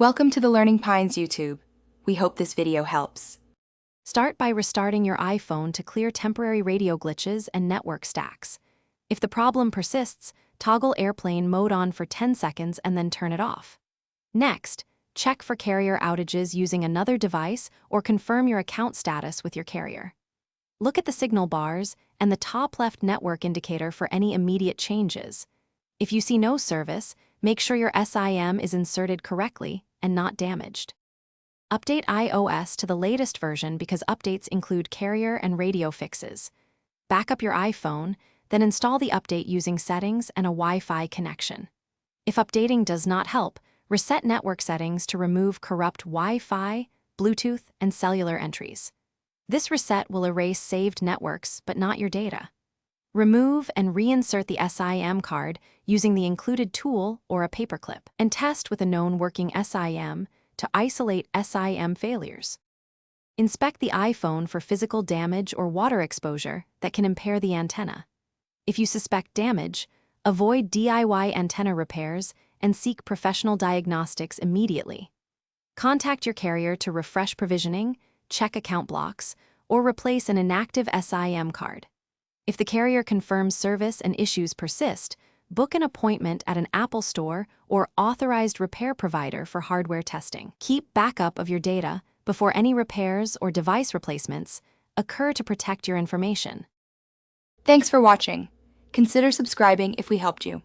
Welcome to the Learning Pines YouTube. We hope this video helps. Start by restarting your iPhone to clear temporary radio glitches and network stacks. If the problem persists, toggle airplane mode on for 10 seconds and then turn it off. Next, check for carrier outages using another device or confirm your account status with your carrier. Look at the signal bars and the top left network indicator for any immediate changes. If you see no service, make sure your SIM is inserted correctly and not damaged. Update iOS to the latest version because updates include carrier and radio fixes. Back up your iPhone, then install the update using settings and a Wi-Fi connection. If updating does not help, reset network settings to remove corrupt Wi-Fi, Bluetooth, and cellular entries. This reset will erase saved networks but not your data. Remove and reinsert the SIM card using the included tool or a paperclip, and test with a known working SIM to isolate SIM failures. Inspect the iPhone for physical damage or water exposure that can impair the antenna. If you suspect damage, avoid DIY antenna repairs and seek professional diagnostics immediately. Contact your carrier to refresh provisioning, check account blocks, or replace an inactive SIM card. If the carrier confirms service and issues persist, book an appointment at an Apple store or authorized repair provider for hardware testing. Keep backup of your data before any repairs or device replacements occur to protect your information. Thanks for watching. Consider subscribing if we helped you.